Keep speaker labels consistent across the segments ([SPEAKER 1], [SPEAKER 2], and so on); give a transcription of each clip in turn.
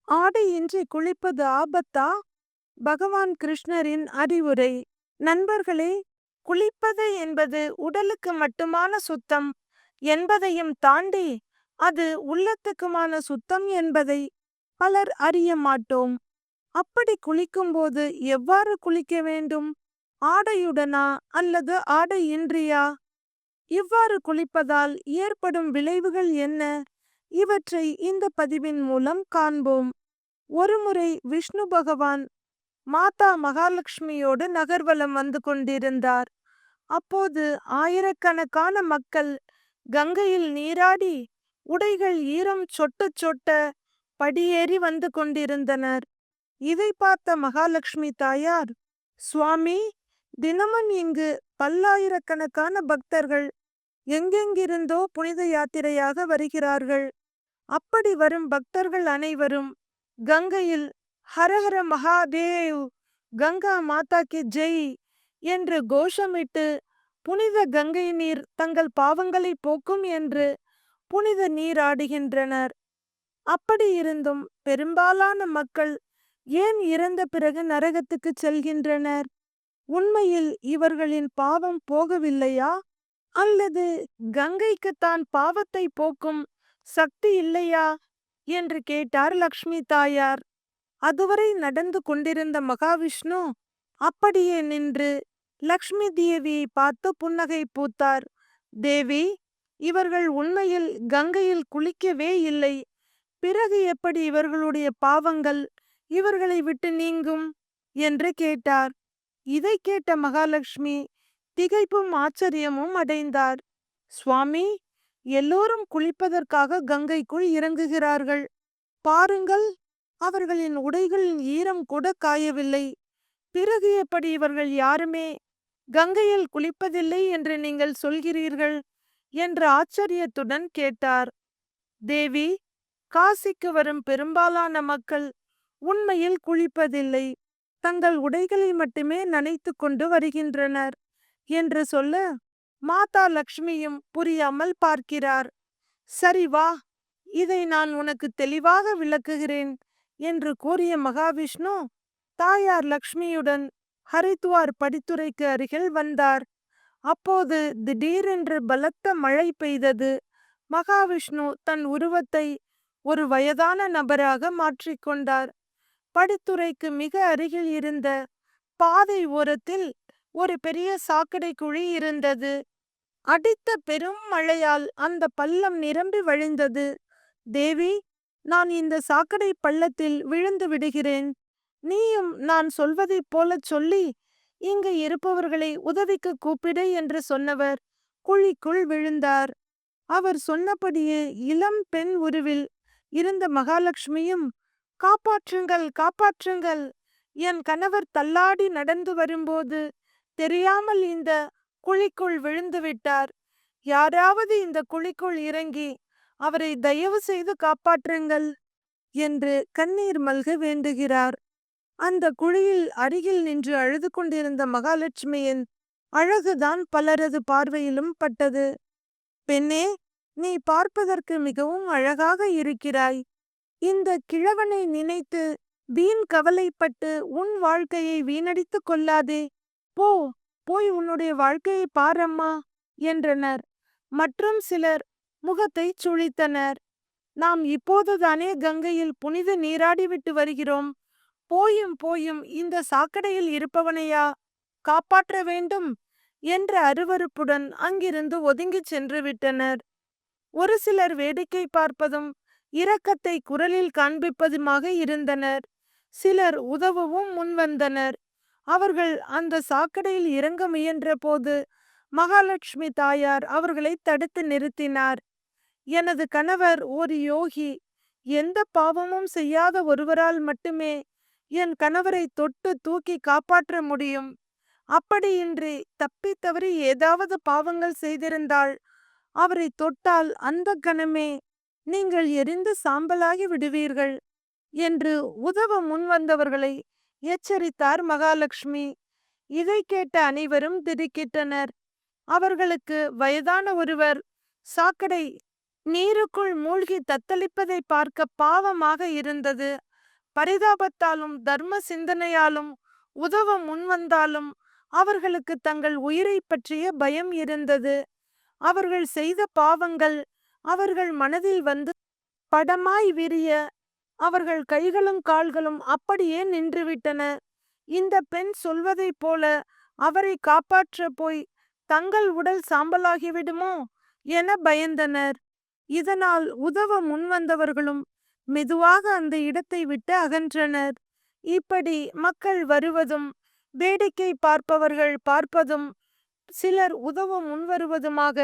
[SPEAKER 1] ஆடையின்றி குளிப்பது ஆபத்தா? பகவான் கிருஷ்ணரின் அறிவுரை. நண்பர்களே, குளிப்பது என்பது உடலுக்கு மட்டுமான சுத்தம் என்பதையும் தாண்டி அது உள்ளத்துக்குமான சுத்தம் என்பதை பலர் அறிய மாட்டோம். அப்படி குளிக்கும்போது எவ்வாறு குளிக்க வேண்டும்? ஆடையுடனா அல்லது ஆடையின்றியா? இவ்வாறு குளிப்பதால் ஏற்படும் விளைவுகள் என்ன? இவற்றை இந்த பதிவின் மூலம் காண்போம். ஒருமுறை விஷ்ணு பகவான் மாதா மகாலட்சுமியோடு நகர்வலம் வந்து கொண்டிருந்தார். அப்போது ஆயிரக்கணக்கான மக்கள் கங்கையில் நீராடி உடைகள் ஈரம் சொட்ட சொட்ட படியேறி வந்து கொண்டிருந்தனர். இதை பார்த்த மகாலட்சுமி தாயார், சுவாமி, தினமும் இங்கு பல்லாயிரக்கணக்கான பக்தர்கள் எங்கெங்கிருந்தோ புனித யாத்திரையாக வருகிறார்கள். அப்படி வரும் பக்தர்கள் அனைவரும் கங்கையில் ஹரஹர மகாதேவ், கங்கா மாதா கி ஜெய் என்று கோஷமிட்டு புனித கங்கை நீர் தங்கள் பாவங்களை போக்கும் என்று புனித நீராடுகின்றனர். அப்படி இருந்தும் பெரும்பாலான மக்கள் ஏன் இறந்த பிறகு நரகத்துக்கு செல்கின்றனர்? உண்மையில் இவர்களின் பாவம் போகவில்லையா? அல்லது கங்கைக்கு தான் பாவத்தை போக்கும் சக்தி இல்லையா என்று கேட்டார் லக்ஷ்மி தாயார். அதுவரை நடந்து கொண்டிருந்த மகாவிஷ்ணு அப்படியே நின்று லக்ஷ்மி தேவியை பார்த்து புன்னகை பூத்தார். தேவி, இவர்கள் உண்மையில் கங்கையில் குளிக்கவே இல்லை. பிறகு எப்படி இவர்களுடைய பாவங்கள் இவர்களை விட்டு நீங்கும் என்று கேட்டார். இதை கேட்ட மகாலட்சுமி திகைப்பும் ஆச்சரியமும் அடைந்தார். சுவாமி, எல்லோரும் குளிப்பதற்காக கங்கைக்குள் இறங்குகிறார்கள். பாருங்கள், அவர்களின் உடைகளின் ஈரம் கூட காயவில்லை. பிறகு எப்படி இவர்கள் யாருமே கங்கையில் குளிப்பதில்லை என்று நீங்கள் சொல்கிறீர்கள் என்று ஆச்சரியத்துடன் கேட்டார். தேவி, காசிக்கு வரும் பெரும்பாலான மக்கள் உண்மையில் குளிப்பதில்லை. தங்கள் உடைகளை மட்டுமே நனைத்து கொண்டு வருகின்றனர் என்று சொல்ல மாதா லக்ஷ்மியும் புரியாமல் பார்க்கிறார். சரி வா, இதை நான் உனக்கு தெளிவாக விளக்குகிறேன் என்று கூறிய மகாவிஷ்ணு தாயார் லக்ஷ்மியுடன் ஹரித்வார் படித்துறைக்கு அருகில் வந்தார். அப்போது திடீரென்று பலத்த மழை பெய்தது. மகாவிஷ்ணு தன் உருவத்தை ஒரு வயதான நபராக மாற்றிக்கொண்டார். படித்துறைக்கு மிக அருகில் இருந்த பாதை ஓரத்தில் ஒரு பெரிய சாக்கடை குழி இருந்தது. அடித்த பெரும் மழையால் அந்த பள்ளம் நிரம்பி வழிந்தது. தேவி, நான் இந்த சாக்கடை பள்ளத்தில் விழுந்து விடுகிறேன். நீயும் நான் சொல்வதைப் போலச் சொல்லி இங்கு இருப்பவர்களை உதவிக்கு கூப்பிடு என்று சொன்னவர் குழிக்குள் விழுந்தார். அவர் சொன்னபடியே இளம் பெண் உருவில் இருந்த மகாலட்சுமியும், காப்பாற்றுங்கள், காப்பாற்றுங்கள், என் கணவர் தள்ளாடி நடந்து வரும்போது தெரியாமல் இந்த குழிக்குள் விழுந்து விட்டார். யாராவது இந்த குழிக்குள் இறங்கி அவரை தயவு செய்து காப்பாற்றுங்கள் என்று கண்ணீர் மல்க வேண்டுகிறார். அந்த குழியில் அருகில் நின்று அழுது கொண்டிருந்த மகாலட்சுமியின் அழகுதான் பலரது பார்வையிலும் பட்டது. பெண்ணே, நீ பார்ப்பதற்கு மிகவும் அழகாக இருக்கிறாய். இந்த கிழவனை நினைத்து வீண் கவலைப்பட்டு உன் வாழ்க்கையை வீணடித்து கொள்ளாதே. போ, போய் உன்னுடைய வாழ்க்கையை பாரம்மா என்றனர். மற்றும் சிலர் முகத்தை சுழித்தனர். நாம் இப்போதுதானே கங்கையில் புனித நீராடிவிட்டு வருகிறோம். போயும் போயும் இந்த சாக்கடையில் இருப்பவனையா காப்பாற்ற வேண்டும் என்ற அருவருப்புடன் அங்கிருந்து ஒதுங்கிச் சென்று விட்டனர். ஒரு சிலர் வேடிக்கை பார்ப்பதும் இரக்கத்தை குரலில் காண்பிப்பதுமாக இருந்தனர். சிலர் உதவவும் முன்வந்தனர். அவர்கள் அந்த சாக்கடையில் இறங்க முயன்ற போது மகாலட்சுமி தாயார் அவர்களை தடுத்து நிறுத்தினார். எனது கணவர் ஒரு யோகி. எந்த பாவமும் செய்யாத ஒருவரால் மட்டுமே என் கணவரை தொட்டு தூக்கி காப்பாற்ற முடியும். அப்படியின்றி தப்பி தவறி ஏதாவது பாவங்கள் செய்திருந்தால் அவரை தொட்டால் அந்த கணமே நீங்கள் எரிந்து சாம்பலாகி விடுவீர்கள் என்று உதவ முன்வந்தவர்களை எச்சரித்தார் மகாலட்சுமி. இதை கேட்ட அனைவரும் திடுக்கிட்டனர். அவர்களுக்கு வயதான ஒருவர் சாக்கடை நீருக்குள் மூழ்கி தத்தளிப்பதை பார்க்க பாவமாக இருந்தது. பரிதாபத்தாலும் தர்ம சிந்தனையாலும் உதவ முன்வந்தாலும் அவர்களுக்கு தங்கள் உயிரை பற்றிய பயம் இருந்தது. அவர்கள் செய்த பாவங்கள் அவர்கள் மனதில் வந்து படமாய் விரிய அவர்கள் கைகளும் கால்களும் அப்படியே நின்றுவிட்டன. இந்த பெண் சொல்வதைப் போல அவரை காப்பாற்ற போய் தங்கள் உடல் சாம்பலாகிவிடுமோ என பயந்தனர். இதனால் உதவ முன்வந்தவர்களும் மெதுவாக அந்த இடத்தை விட்டு அகன்றனர். இப்படி மக்கள் வருவதும் வேடிக்கை பார்ப்பவர்கள் பார்ப்பதும் சிலர் உதவ முன்வருவதுமாக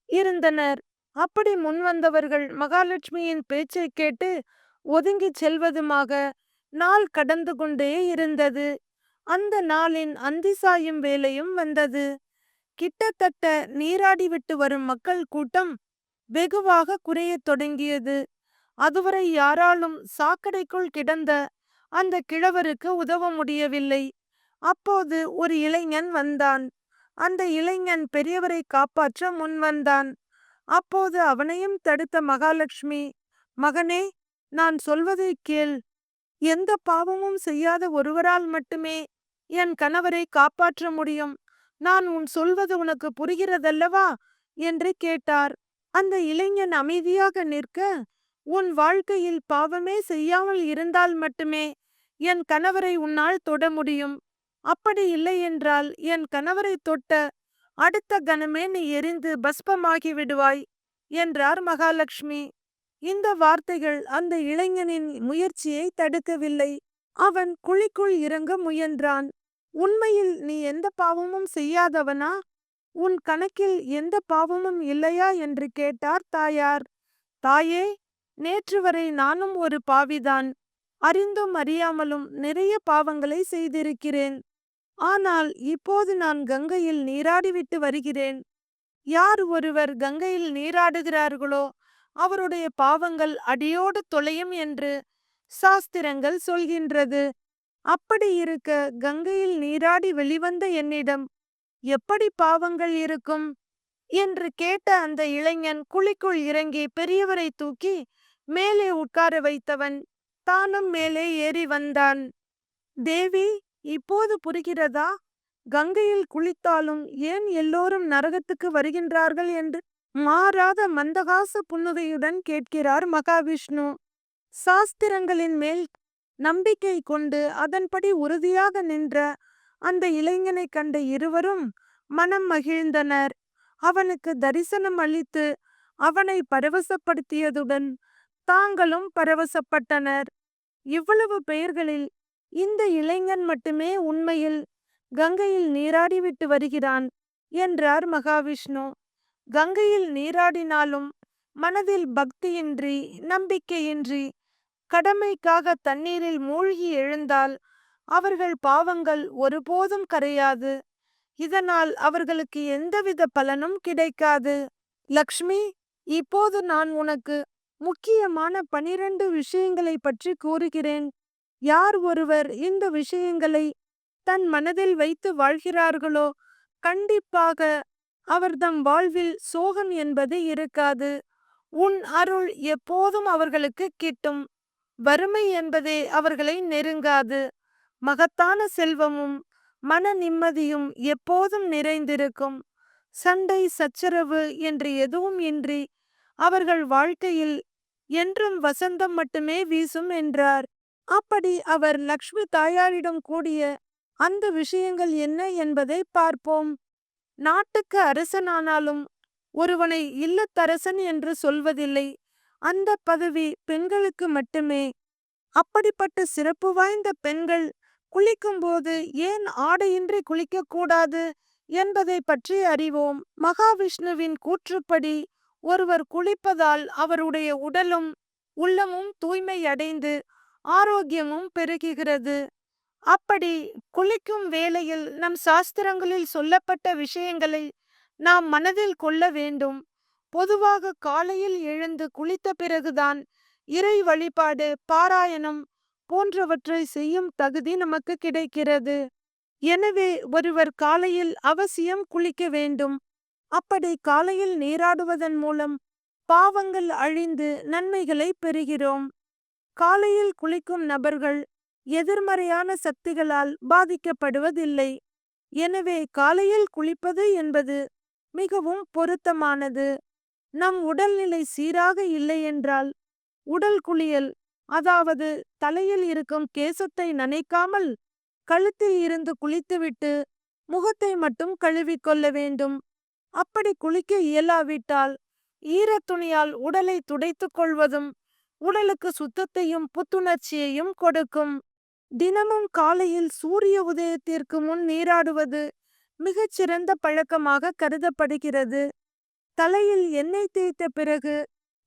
[SPEAKER 1] இருந்தனர். அப்படி முன்வந்தவர்கள் மகாலட்சுமியின் பேச்சை கேட்டு ஒதுங்கிச் செல்வதுமாக நாள் கடந்து கொண்டே இருந்தது. அந்த நாளின் அந்தி சாயும் வேளையும் வந்தது. கிட்டத்தட்ட நீராடிவிட்டு வரும் மக்கள் கூட்டம் வெகுவாக குறையத் தொடங்கியது. அதுவரை யாராலும் சாக்கடைக்குள் கிடந்த அந்த கிழவருக்கு உதவ முடியவில்லை. அப்போது ஒரு இளைஞன் வந்தான். அந்த இளைஞன் பெரியவரை காப்பாற்ற முன்வந்தான். அப்போது அவனையும் தடுத்த மகாலட்சுமி, மகனே, நான் சொல்வதை கேள். எந்த பாவமும் செய்யாத ஒருவரால் மட்டுமே என் கணவரை காப்பாற்ற முடியும். நான் உன் சொல்வது உனக்கு புரிகிறதல்லவா என்று கேட்டார். அந்த இளைஞன் அமைதியாக நிற்க, உன் வாழ்க்கையில் பாவமே செய்யாமல் இருந்தால் மட்டுமே என் கணவரை உன்னால் தொட முடியும். அப்படி இல்லை என்றால் என் கணவரை தொட்ட அடுத்த கணமே நீ எரிந்து பஸ்பமாகி விடுவாய் என்றார் மகாலட்சுமி. இந்த வார்த்தைகள் அந்த இளைஞனின் முயற்சியை தடுக்கவில்லை. அவன் குழிக்குள் இறங்க முயன்றான். உண்மையில் நீ எந்த பாவமும் செய்யாதவனா? உன் கணக்கில் எந்த பாவமும் இல்லையா என்று கேட்டார் தாயார். தாயே, நேற்று வரை நானும் ஒரு பாவிதான். அறிந்தும் அறியாமலும் நிறைய பாவங்களை செய்திருக்கிறேன். ஆனால் இப்போது நான் கங்கையில் நீராடிவிட்டு வருகிறேன். யார் ஒருவர் கங்கையில் நீராடுகிறார்களோ அவருடைய பாவங்கள் அடியோடு தொலையும் என்று சாஸ்திரங்கள் சொல்கின்றது. அப்படி இருக்க கங்கையில் நீராடி வெளிவந்த என்னிடம் எப்படி பாவங்கள் இருக்கும் என்று கேட்ட அந்த இளைஞன் குழிக்குள் இறங்கி பெரியவரை தூக்கி மேலே உட்கார வைத்தவன் தானும் மேலே ஏறி வந்தான். தேவி, இப்போது புரிகிறதா? கங்கையில் குளித்தாலும் ஏன் எல்லோரும் நரகத்துக்கு வருகின்றார்கள் என்று மாறாத மந்தகாச புன்னகையுடன் கேட்கிறார் மகாவிஷ்ணு. சாஸ்திரங்களின் மேல் நம்பிக்கை கொண்டு அதன்படி உறுதியாக நின்ற அந்த இளைஞனை கண்ட இருவரும் மனம் மகிழ்ந்தனர். அவனுக்கு தரிசனம் அளித்து அவனை பரவசப்படுத்தியதுடன் தாங்களும் பரவசப்பட்டனர். இவ்வளவு பெயர்களில் இந்த இளைஞன் மட்டுமே உண்மையில் கங்கையில் நீராடிவிட்டு வருகிறான் என்றார் மகாவிஷ்ணு. கங்கையில் நீராடினாலும் மனதில் பக்தியின்றி நம்பிக்கையின்றி கடமைக்காக தண்ணீரில் மூழ்கி எழுந்தால் அவர்கள் பாவங்கள் ஒருபோதும் கரையாது. இதனால் அவர்களுக்கு எந்தவித பலனும் கிடைக்காது. லக்ஷ்மி, இப்போது நான் உனக்கு முக்கியமான 12 விஷயங்களை பற்றி கூறுகிறேன். யார் ஒருவர் இந்த விஷயங்களை தன் மனதில் வைத்து வாழ்கிறார்களோ கண்டிப்பாக அவர்தம் வாழ்வில் சோகம் என்பது இருக்காது. உன் அருள் எப்போதும் அவர்களுக்கு கிட்டும். வறுமை என்பதே அவர்களை நெருங்காது. மகத்தான செல்வமும் மன நிம்மதியும் எப்போதும் நிறைந்திருக்கும். சண்டை சச்சரவு என்று எதுவும் இன்றி அவர்கள் வாழ்க்கையில் என்றும் வசந்தம் மட்டுமே வீசும் என்றார். அப்படி அவர் லக்ஷ்மி தாயாரிடம் கூடிய அந்த விஷயங்கள் என்ன என்பதை பார்ப்போம். நாட்டுக்கு அரசனானாலும் ஒருவனை இல்லத்தரசன் என்று சொல்வதில்லை. அந்த பதவி பெண்களுக்கு மட்டுமே. அப்படிப்பட்ட சிறப்பு வாய்ந்த பெண்கள் குளிக்கும்போது ஏன் ஆடையின்றி குளிக்கக்கூடாது என்பதை பற்றி அறிவோம். மகாவிஷ்ணுவின் கூற்றுப்படி ஒருவர் குளிப்பதால் அவருடைய உடலும் உள்ளமும் தூய்மை அடைந்து ஆரோக்கியமும் பெருகுகிறது. அப்படி குளிக்கும் வேளையில் நம் சாஸ்திரங்களில் சொல்லப்பட்ட விஷயங்களை நாம் மனதில் கொள்ள வேண்டும். பொதுவாக காலையில் எழுந்து குளித்த பிறகுதான் இறை வழிபாடு, பாராயணம் போன்றவற்றை செய்யும் தகுதி நமக்கு கிடைக்கிறது. எனவே ஒருவர் காலையில் அவசியம் குளிக்க வேண்டும். அப்படி காலையில் நீராடுவதன் மூலம் பாவங்கள் அழிந்து நன்மைகளை பெறுகிறோம். காலையில் குளிக்கும் நபர்கள் எதிர்மறையான சக்திகளால் பாதிக்கப்படுவதில்லை. எனவே காலையில் குளிப்பது என்பது மிகவும் பொருத்தமானது. நம் உடல்நிலை சீராக இல்லை என்றால் உடல் குளியல், அதாவது தலையில் இருக்கும் கேசத்தை நனைக்காமல் கழுத்தில் இருந்து குளித்துவிட்டு முகத்தை மட்டும் கழுவிக்கொள்ள வேண்டும். அப்படி குளிக்க இயலாவிட்டால் ஈரத்துணியால் உடலை துடைத்துக் கொள்வதும் உடலுக்கு சுத்தத்தையும் புத்துணர்ச்சியையும் கொடுக்கும். தினமும் காலையில் சூரிய உதயத்திற்கு முன் நீராடுவது மிகச்சிறந்த பழக்கமாக கருதப்படுகிறது. தலையில் எண்ணெய் தேய்த்த பிறகு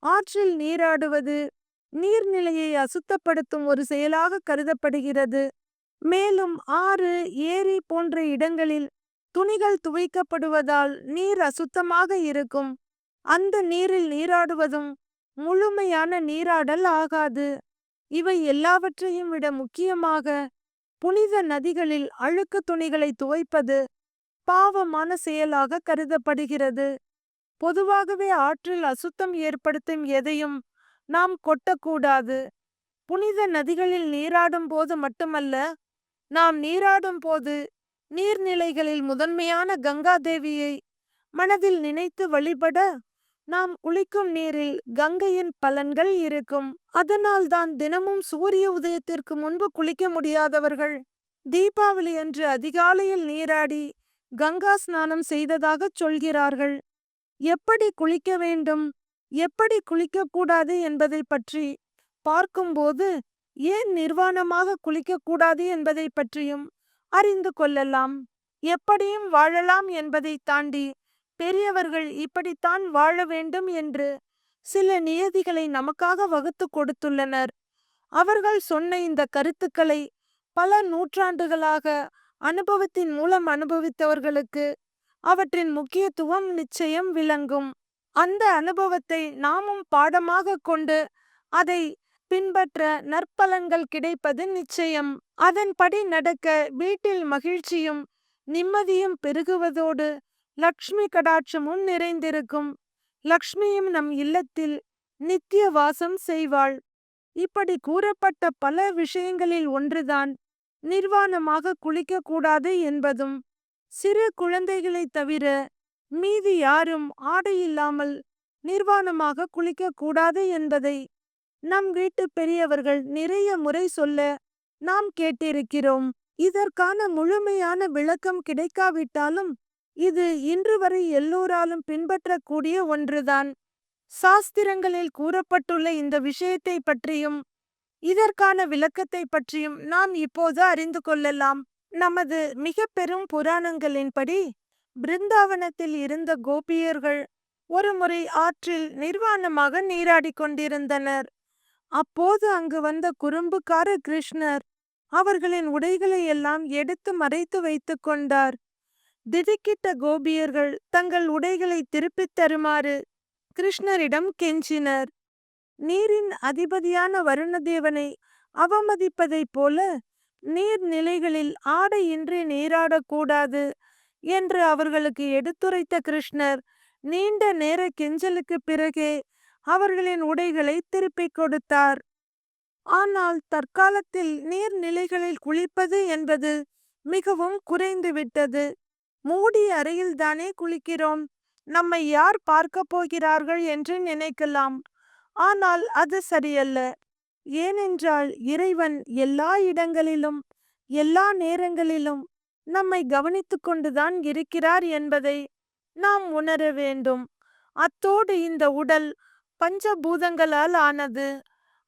[SPEAKER 1] ஆற்றில் நீராடுவது நீர்நிலையை அசுத்தப்படுத்தும் ஒரு செயலாக கருதப்படுகிறது. மேலும் ஆறு, ஏரி போன்ற இடங்களில் துணிகள் துவைக்கப்படுவதால் நீர் அசுத்தமாக இருக்கும். அந்த நீரில் நீராடுவதும் முழுமையான நீராடல் ஆகாது. இவை எல்லாவற்றையும் விட முக்கியமாக புனித நதிகளில் அழுக்கு துணிகளை துவைப்பது பாவமான செயலாக கருதப்படுகிறது. பொதுவாகவே ஆற்றில் அசுத்தம் ஏற்படுத்தும் எதையும் நாம் கொட்டக்கூடாது. புனித நதிகளில் நீராடும் போது மட்டுமல்ல, நாம் நீராடும் போது நீர்நிலைகளில் முதன்மையான கங்கா தேவியை மனதில் நினைத்து வழிபட நாம் குளிக்கும் நீரில் கங்கையின் பலன்கள் இருக்கும். அதனால்தான் தினமும் சூரிய உதயத்திற்கு முன்பு குளிக்க முடியாதவர்கள் தீபாவளி அன்று அதிகாலையில் நீராடி கங்கா ஸ்நானம் செய்ததாக சொல்கிறார்கள். எப்படி குளிக்க வேண்டும், எப்படி குளிக்கக்கூடாது என்பதை பற்றி பார்க்கும்போது ஏன் நிர்வாணமாக குளிக்கக்கூடாது என்பதை பற்றியும் அறிந்து கொள்ளலாம். எப்படியும் வாழலாம் என்பதை தாண்டி பெரியவர்கள் இப்படித்தான் வாழ வேண்டும் என்று சில நியதிகளை நமக்காக வகுத்து கொடுத்துள்ளனர். அவர்கள் சொன்ன இந்த கருத்துக்களை பல நூற்றாண்டுகளாக அனுபவத்தின் மூலம் அனுபவித்தவர்களுக்கு அவற்றின் முக்கியத்துவம் நிச்சயம் விளங்கும். அந்த அனுபவத்தை நாமும் பாடமாக கொண்டு அதை பின்பற்ற நற்பலன்கள் கிடைப்பது நிச்சயம். அதன்படி நடக்க வீட்டில் மகிழ்ச்சியும் நிம்மதியும் பெருகுவதோடு லக்ஷ்மி கடாட்சமும் நிறைந்திருக்கும். லக்ஷ்மியும் நம் இல்லத்தில் நித்திய வாசம் செய்வாள். இப்படி கூறப்பட்ட பல விஷயங்களில் ஒன்றுதான் நிர்வாணமாக குளிக்கக்கூடாது என்பதும். சிறு குழந்தைகளை தவிர மீதி யாரும் ஆடை இல்லாமல் நிர்வாணமாக குளிக்கக்கூடாது என்பதை நம் வீட்டு பெரியவர்கள் நிறைய முறை சொல்ல நாம் கேட்டிருக்கிறோம். இதற்கான முழுமையான விளக்கம் கிடைக்காவிட்டாலும் இது இன்று வரை எல்லோராலும் பின்பற்றக்கூடிய ஒன்றுதான். சாஸ்திரங்களில் கூறப்பட்டுள்ள இந்த விஷயத்தை பற்றியும் இதற்கான விளக்கத்தை பற்றியும் நாம் இப்போது அறிந்து கொள்ளலாம். நமது மிக பெரும் புராணங்களின்படி பிருந்தாவனத்தில் இருந்த கோபியர்கள் ஒருமுறை ஆற்றில் நிர்வாணமாக நீராடி கொண்டிருந்தனர். அப்போது அங்கு வந்த குறும்புக்கார கிருஷ்ணர் அவர்களின் உடைகளை எல்லாம் எடுத்து மறைத்து வைத்து கொண்டார். திடுக்கிட்ட கோபியர்கள் தங்கள் உடைகளை திருப்பித் தருமாறு கிருஷ்ணரிடம் கெஞ்சினர். நீரின் அதிபதியான வருணதேவனை அவமதிப்பதைப் போல நீர்நிலைகளில் ஆடையின்றி நீராடக்கூடாது என்று அவர்களுக்கு எடுத்துரைத்த கிருஷ்ணர் நீண்ட நேர கெஞ்சலுக்கு பிறகே அவர்களின் உடைகளை திருப்பிக் கொடுத்தார். ஆனால் தற்காலத்தில் நீர்நிலைகளில் குளிப்பது என்பது மிகவும் குறைந்துவிட்டது. மூடிய அறையில்தானே குளிக்கிறோம், நம்மை யார் பார்க்க போகிறார்கள் என்று நினைக்கலாம். ஆனால் அது சரியல்ல. ஏனென்றால் இறைவன் எல்லா இடங்களிலும் எல்லா நேரங்களிலும் நம்மை கவனித்து கொண்டுதான் இருக்கிறார் என்பதை நாம் உணர வேண்டும். அத்தோடு இந்த உடல் பஞ்சபூதங்களால் ஆனது.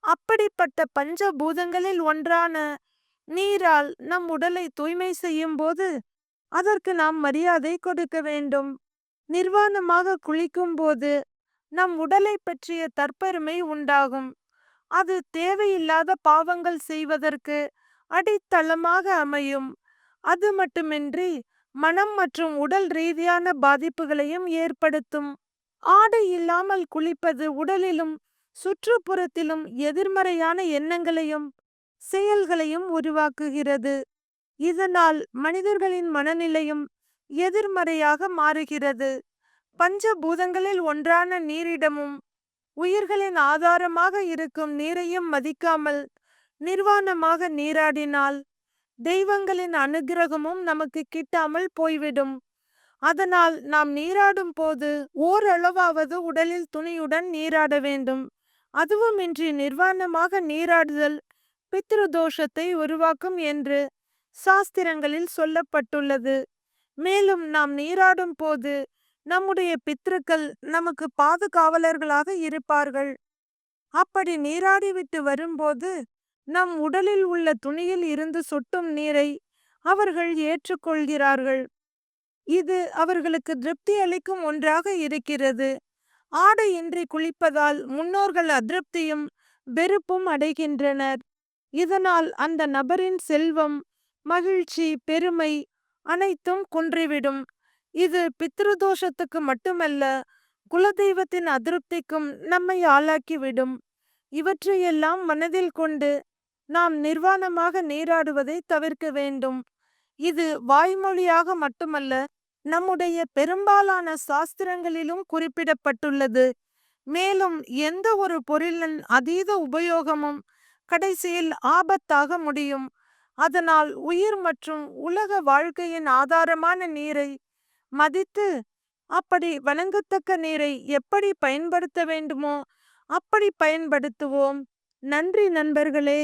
[SPEAKER 1] அப்படிப்பட்ட பஞ்சபூதங்களில் ஒன்றான நீரால் நம் உடலை தூய்மை செய்யும் போது அதற்கு நாம் மரியாதை கொடுக்க வேண்டும். நிர்வாணமாக குளிக்கும் போது நம் உடலை பற்றிய தற்பெருமை உண்டாகும். அது தேவையில்லாத பாவங்கள் செய்வதற்கு அடித்தளமாக அமையும். அது மட்டுமின்றி மனம் மற்றும் உடல் ரீதியான பாதிப்புகளையும் ஏற்படுத்தும். ஆடை இல்லாமல் குளிப்பது உடலிலும் சுற்றுப்புறத்திலும் எதிர்மறையான எண்ணங்களையும் செயல்களையும் உருவாக்குகிறது. இதனால் மனிதர்களின் மனநிலையும் எதிர்மறையாக மாறுகிறது. பஞ்சபூதங்களில் ஒன்றான நீரிடமும் உயிர்களின் ஆதாரமாக இருக்கும் நீரையும் மதிக்காமல் நிர்வாணமாக நீராடினால் தெய்வங்களின் அனுக்கிரகமும் நமக்கு கிட்டாமல் போய்விடும். அதனால் நாம் நீராடும் போது ஓரளவாவது உடலில் துணியுடன் நீராட வேண்டும். அதுவுமின்றி நிர்வாணமாக நீராடுதல் பித்ரு தோஷத்தை உருவாக்கும் என்று சாஸ்திரங்களில் சொல்லப்பட்டுள்ளது. மேலும் நாம் நீராடும் போது நம்முடைய பித்ருக்கள் நமக்கு பாதுகாவலர்களாக இருப்பார்கள். அப்படி நீராடிவிட்டு வரும்போது நம் உடலில் உள்ள துணியில் இருந்து சொட்டும் நீரை அவர்கள் ஏற்றுக்கொள்கிறார்கள். இது அவர்களுக்கு திருப்தி அளிக்கும் ஒன்றாக இருக்கிறது. ஆடையின்றி குளிப்பதால் முன்னோர்கள் அதிருப்தியும் வெறுப்பும் அடைகின்றனர். இதனால் அந்த நபரின் செல்வம், மகிழ்ச்சி, பெருமை அனைத்தும் குன்றிவிடும். இது பித்ருதோஷத்துக்கு மட்டுமல்ல, குலதெய்வத்தின் அதிருப்திக்கும் நம்மை ஆளாக்கிவிடும். இவற்றையெல்லாம் மனதில் கொண்டு நாம் நிர்வாணமாக நீராடுவதை தவிர்க்க வேண்டும். இது வாய்மொழியாக மட்டுமல்ல, நம்முடைய பெரும்பாலான சாஸ்திரங்களிலும் குறிப்பிடப்பட்டுள்ளது. மேலும் எந்த ஒரு பொருளின் அதீத உபயோகமும் கடைசியில் ஆபத்தாக முடியும். அதனால் உயிர் மற்றும் உலக வாழ்க்கையின் ஆதாரமான நீரை மதித்து அப்படி வணங்கத்தக்க நீரை எப்படி பயன்படுத்த வேண்டுமோ அப்படி பயன்படுத்துவோம். நன்றி நண்பர்களே.